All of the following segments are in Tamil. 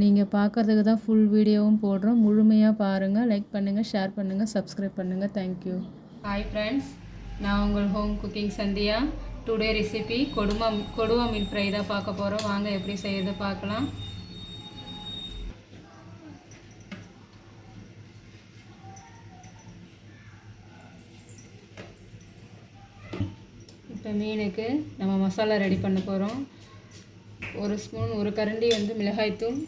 நீங்கள் பார்க்குறதுக்கு தான் ஃபுல் வீடியோவும் போடுறோம். முழுமையாக பாருங்கள். லைக் பண்ணுங்கள், ஷேர் பண்ணுங்கள், சப்ஸ்கிரைப் பண்ணுங்கள். தேங்க்யூ. ஹாய் ஃப்ரெண்ட்ஸ், நான் உங்கள் home cooking Sandhya. Today recipe கொடுவா மீன் ஃப்ரை தான் பார்க்க போகிறோம். வாங்க எப்படி செய்யறது பார்க்கலாம். இப்போ மீனுக்கு நம்ம மசாலா ரெடி பண்ண போகிறோம். ஒரு ஸ்பூன், ஒரு கரண்டி மிளகாய்த்தூள்,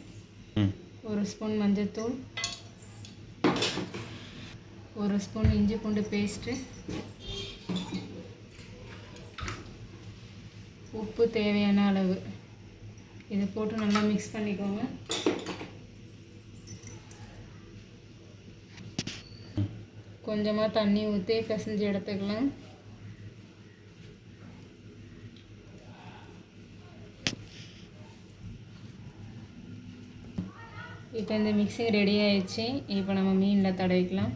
ஒரு ஸ்பூன் மஞ்சள்தூள், ஒரு ஸ்பூன் இஞ்சி பூண்டு பேஸ்ட்டு, உப்பு தேவையான அளவு. இதை போட்டு நல்லா மிக்ஸ் பண்ணிக்கோங்க. கொஞ்சமாக தண்ணி ஊற்றி பிசைஞ்சு எடுத்துக்கலாம். இப்போ இந்த மிக்சிங் ரெடி ஆயிடுச்சு. இப்போ நம்ம மீனில் தடவிக்கலாம்.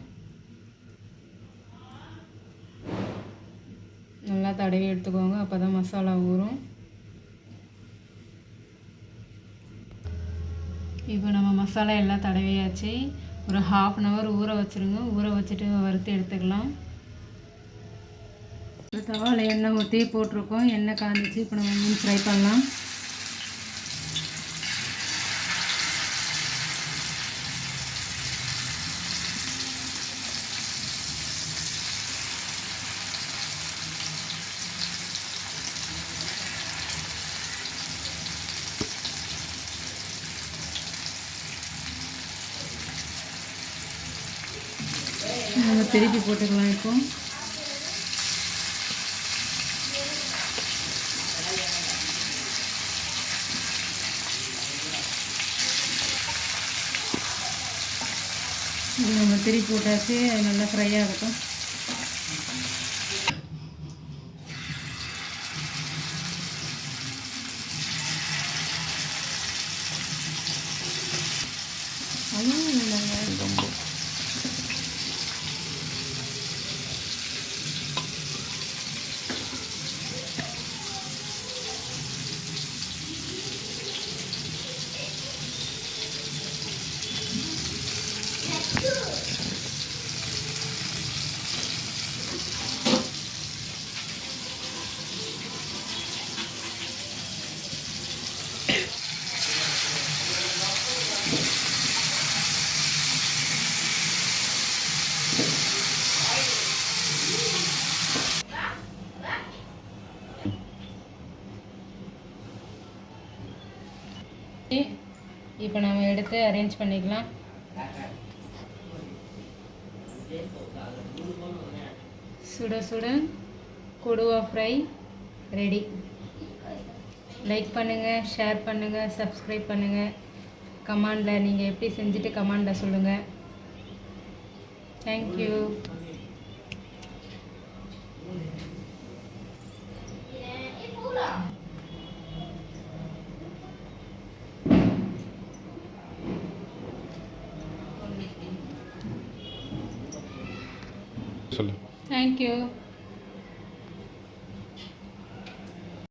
நல்லா தடவி எடுத்துக்கோங்க, அப்போ தான் மசாலா ஊறும். இப்போ நம்ம மசாலா எல்லாம் தடவியாச்சு. ஒரு 1/2 ஊற வச்சுருங்க. ஊற வச்சுட்டு வறுத்து எடுத்துக்கலாம். தவாவில் எண்ணெய் ஊற்றி போட்டிருக்கோம். எண்ணெய் காஞ்சிச்சு. இப்போ நம்ம மீன் ஃப்ரை பண்ணலாம். நம்ம திருப்பி போட்டுக்கலாம். இப்போ நம்ம திருப்பி போட்டாச்சு. அது நல்லா ஃப்ரை ஆகட்டும். இப்போ நம்ம எடுத்து அரேஞ்ச் பண்ணிக்கலாம். சுட சுட கொடுவா ஃப்ரை ரெடி. லைக் பண்ணுங்கள், ஷேர் பண்ணுங்கள், சப்ஸ்கிரைப் பண்ணுங்கள். கமெண்டில் நீங்கள் எப்படி செஞ்சுட்டு கமெண்டில் சொல்லுங்கள். தேங்க்யூ. Thank you.